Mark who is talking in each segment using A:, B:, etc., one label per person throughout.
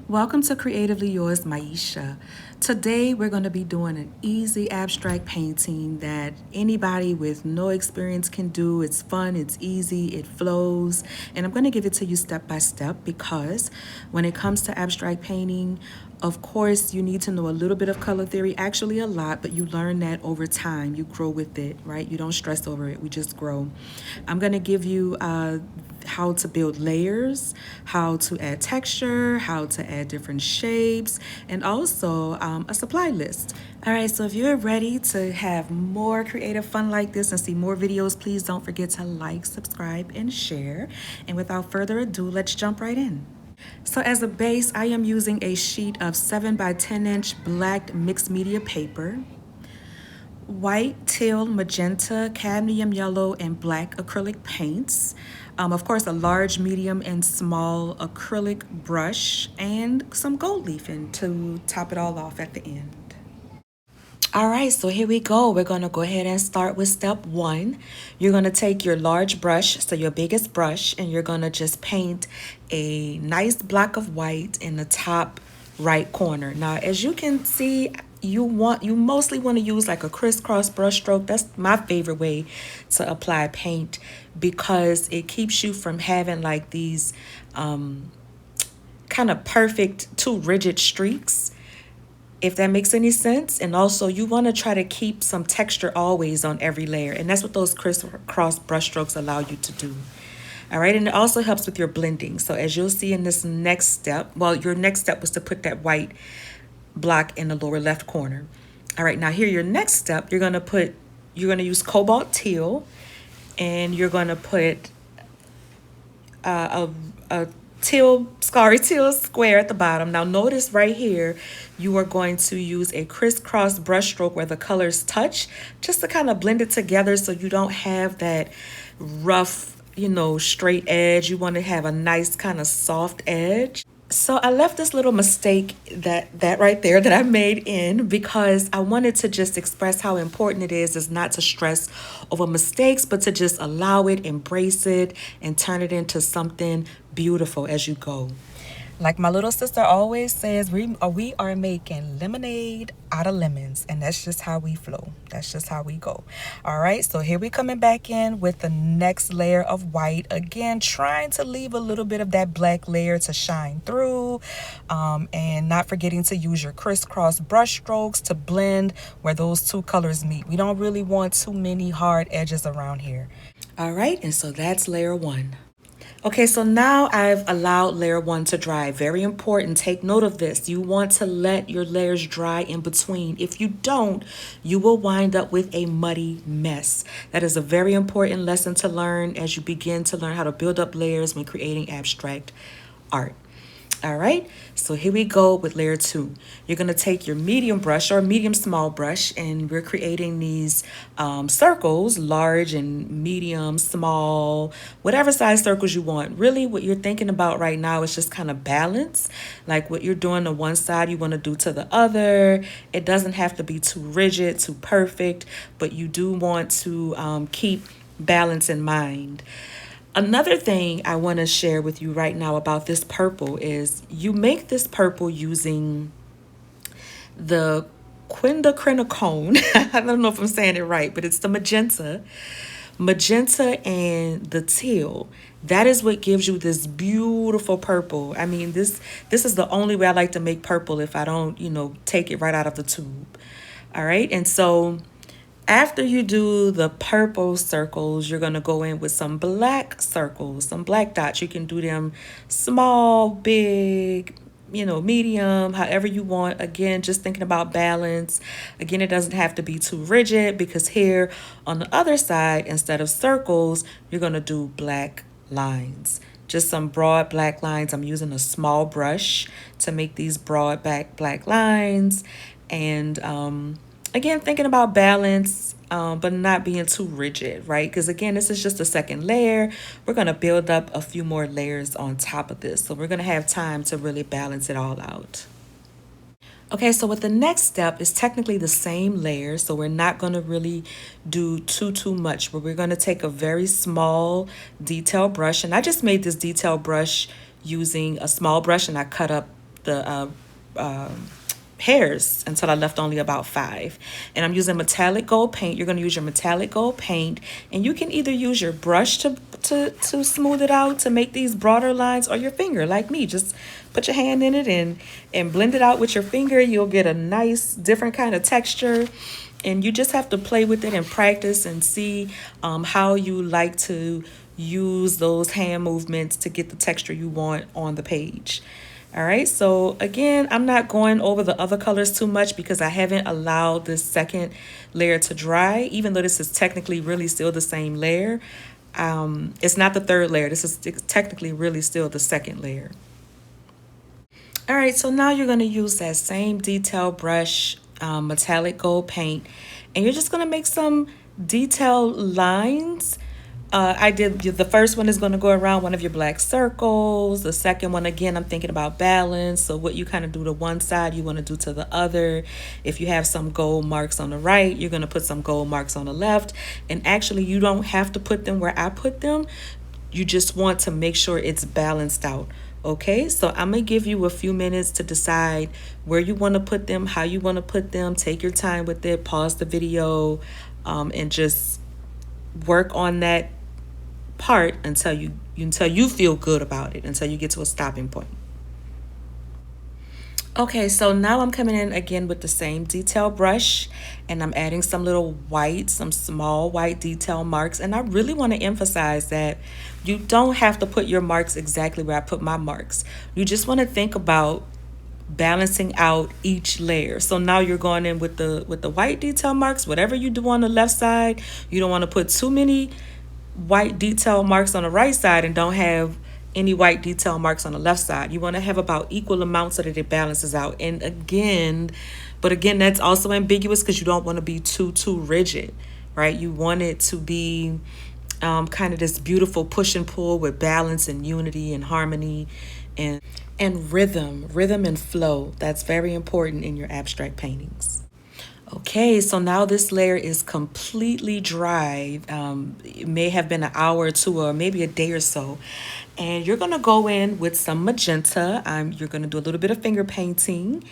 A: Welcome to Creatively Yours, Maisha. Today we're going to be doing an easy abstract painting that anybody with no experience can do. It's fun, it's easy, it flows, and I'm going to give it to you step by step because when it comes to abstract painting, of course, you need to know a little bit of color theory, actually a lot, but you learn that over time. You grow with it, right? You don't stress over it, we just grow. I'm going to give you how to build layers, how to add texture, how to add different shapes, and also a supply list. All right, so if you're ready to have more creative fun like this and see more videos, please don't forget to like, subscribe, and share. And without further ado, let's jump right in. So as a base, I am using a sheet of 7 by 10 inch black mixed media paper, white, teal, magenta, cadmium yellow, and black acrylic paints. Of course, a large, medium, and small acrylic brush, and some gold leafing to top it all off at the end. All right, so here we go. We're going to go ahead and start with step one. You're going to take your large brush, so your biggest brush, and you're going to just paint a nice block of white in the top right corner. Now, as you can see, you mostly want to use like a crisscross brush stroke. That's my favorite way to apply paint because it keeps you from having like these kind of perfect, too rigid streaks, if that makes any sense. And also you want to try to keep some texture always on every layer, and that's what those crisscross brush strokes allow you to do. All right, and it also helps with your blending. So as you'll see in this next step, well, your next step was to put that white block in the lower left corner. All right, now here your next step, you're going to use cobalt teal, and you're going to put a teal square at the bottom. Now notice right here, you are going to use a crisscross brush stroke where the colors touch, just to kind of blend it together so you don't have that rough, straight edge. You want to have a nice kind of soft edge. So I left this little mistake that right there that I made in because I wanted to just express how important it is not to stress over mistakes, but to just allow it, embrace it, and turn it into something beautiful as you go. Like my little sister always says, we are making lemonade out of lemons, and that's just how we flow. That's just how we go. All right, so here we coming back in with the next layer of white. Again, trying to leave a little bit of that black layer to shine through, and not forgetting to use your crisscross brush strokes to blend where those two colors meet. We don't really want too many hard edges around here. All right, and so that's layer one. Okay, so now I've allowed layer one to dry. Very important, take note of this. You want to let your layers dry in between. If you don't, you will wind up with a muddy mess. That is a very important lesson to learn as you begin to learn how to build up layers when creating abstract art. All right, so here we go with layer two. You're gonna take your medium brush or medium small brush, and we're creating these circles, large and medium, small, whatever size circles you want. Really what you're thinking about right now is just kind of balance. Like what you're doing to one side, you wanna do to the other. It doesn't have to be too rigid, too perfect, but you do want to keep balance in mind. Another thing I want to share with you right now about this purple is you make this purple using the quinacridone. I don't know if I'm saying it right, but it's the magenta and the teal. That is what gives you this beautiful purple. I mean, this is the only way I like to make purple if I don't, take it right out of the tube. All right, and so after you do the purple circles, you're going to go in with some black circles, some black dots. You can do them small, big, medium, however you want. Again, just thinking about balance. Again, it doesn't have to be too rigid because here on the other side, instead of circles, you're going to do black lines. Just some broad black lines. I'm using a small brush to make these broad black lines. And again, thinking about balance, but not being too rigid, right? Because again, this is just a second layer. We're going to build up a few more layers on top of this. So we're going to have time to really balance it all out. Okay, so with the next step is technically the same layer. So we're not going to really do too much, but we're going to take a very small detail brush. And I just made this detail brush using a small brush, and I cut up the hairs until I left only about 5. And I'm using metallic gold paint. You're going to use your metallic gold paint, and you can either use your brush to smooth it out to make these broader lines, or your finger like me. Just put your hand in it and blend it out with your finger. You'll get a nice different kind of texture. And you just have to play with it and practice and see how you like to use those hand movements to get the texture you want on the page. All right, so again, I'm not going over the other colors too much because I haven't allowed this second layer to dry, even though this is technically really still the same layer. It's not the third layer. This is technically really still the second layer. All right, so now you're going to use that same detail brush, metallic gold paint, and you're just going to make some detailed lines. I did the first one is going to go around one of your black circles. The second one, again, I'm thinking about balance. So what you kind of do to one side, you want to do to the other. If you have some gold marks on the right, you're going to put some gold marks on the left. And actually, you don't have to put them where I put them. You just want to make sure it's balanced out. Okay, so I'm going to give you a few minutes to decide where you want to put them, how you want to put them. Take your time with it. Pause the video and just work on that part until you feel good about it, until you get to a stopping point. Okay, so now I'm coming in again with the same detail brush, and I'm adding some little white, some small white detail marks. And I really want to emphasize that you don't have to put your marks exactly where I put my marks. You just want to think about balancing out each layer. So now you're going in with the white detail marks, whatever you do on the left side. You don't want to put too many white detail marks on the right side and don't have any white detail marks on the left side. You want to have about equal amounts so that it balances out. And again, that's also ambiguous because you don't want to be too rigid, right? You want it to be kind of this beautiful push and pull with balance and unity and harmony and rhythm and flow. That's very important in your abstract paintings. Okay, so now this layer is completely dry. It may have been an hour or two or maybe a day or so. And you're going to go in with some magenta. You're going to do a little bit of finger painting.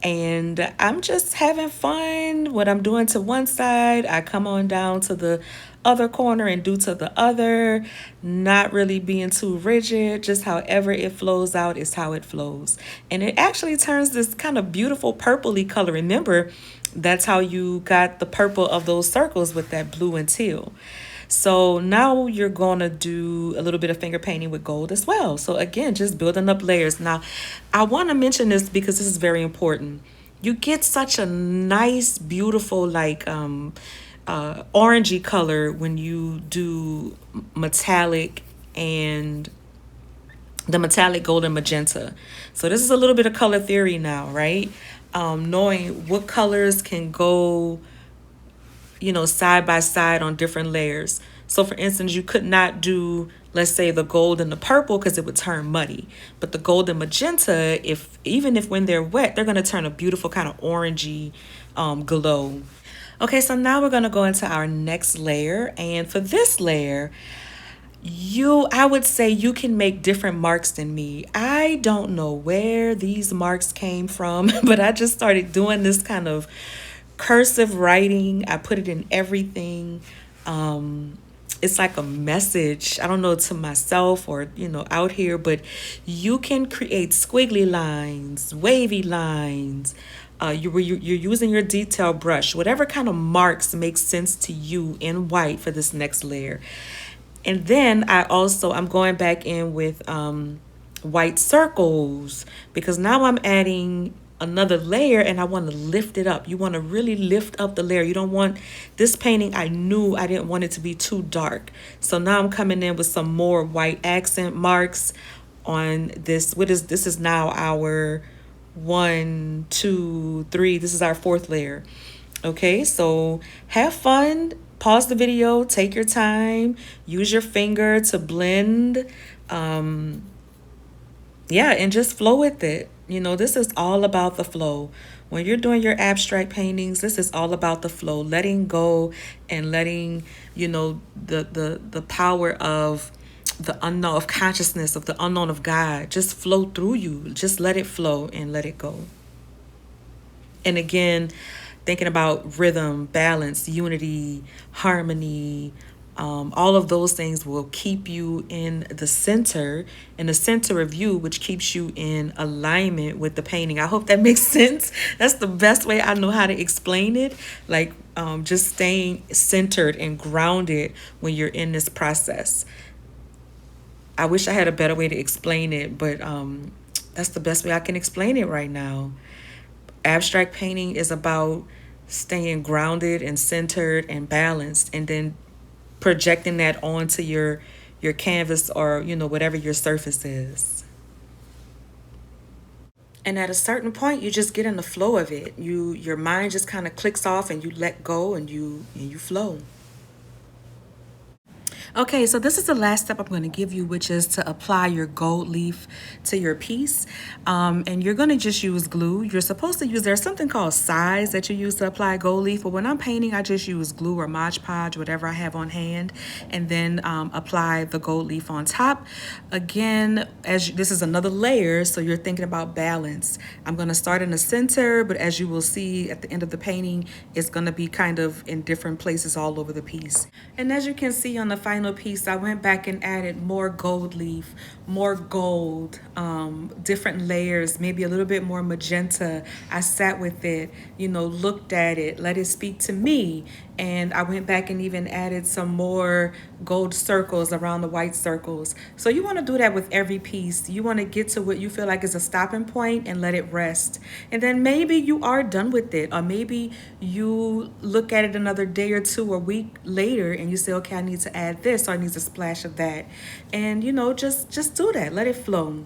A: And I'm just having fun. What I'm doing to one side, I come on down to the other corner and do to the other, not really being too rigid. Just however it flows out is how it flows. And it actually turns this kind of beautiful purpley color. Remember, that's how you got the purple of those circles with that blue and teal. So now you're going to do a little bit of finger painting with gold as well. So again, just building up layers. Now, I want to mention this because this is very important. You get such a nice, beautiful, like orangey color when you do metallic and the metallic gold and magenta. So this is a little bit of color theory now, right? Knowing what colors can go, side by side on different layers. So for instance, you could not do, let's say, the gold and the purple because it would turn muddy. But the gold and magenta, even if when they're wet, they're going to turn a beautiful kind of orangey glow. Okay, so now we're going to go into our next layer. And for this layer, I would say you can make different marks than me. I don't know where these marks came from, but I just started doing this kind of cursive writing. I put it in everything. It's like a message, I don't know, to myself or, out here, but you can create squiggly lines, wavy lines. You're using your detail brush, whatever kind of marks make sense to you in white for this next layer. And then I'm going back in with white circles because now I'm adding another layer and I want to lift it up. You want to really lift up the layer. You don't want this painting. I knew I didn't want it to be too dark. So now I'm coming in with some more white accent marks on this. This is now our 1, 2, 3. This is our 4th layer. Okay, so have fun. Pause the video, take your time, use your finger to blend. And just flow with it. This is all about the flow. When you're doing your abstract paintings, this is all about the flow, letting go and letting, the power of the unknown of consciousness, of the unknown of God, just flow through you. Just let it flow and let it go. And again, thinking about rhythm, balance, unity, harmony, all of those things will keep you in the center of you, which keeps you in alignment with the painting. I hope that makes sense. That's the best way I know how to explain it. Like, just staying centered and grounded when you're in this process. I wish I had a better way to explain it, but that's the best way I can explain it right now. Abstract painting is about staying grounded and centered and balanced, and then projecting that onto your canvas, or whatever your surface is. And at a certain point you just get in the flow of it. Your mind just kind of clicks off, and you let go, and you flow. Okay, so this is the last step I'm going to give you, which is to apply your gold leaf to your piece. And you're going to just use glue. You're supposed to use, there's something called size that you use to apply gold leaf, but when I'm painting, I just use glue or Mod Podge, whatever I have on hand, and then apply the gold leaf on top. Again, this is another layer, so you're thinking about balance. I'm going to start in the center, but as you will see at the end of the painting, it's going to be kind of in different places all over the piece. And as you can see on the final piece, I went back and added more gold leaf, more gold, different layers, maybe a little bit more magenta. I sat with it, looked at it, let it speak to me. And I went back and even added some more gold circles around the white circles. So you want to do that with every piece. You want to get to what you feel like is a stopping point and let it rest. And then maybe you are done with it, or maybe you look at it another day or two or week later and you say, okay, I need to add this, or I need a splash of that. And just do that. Let it flow.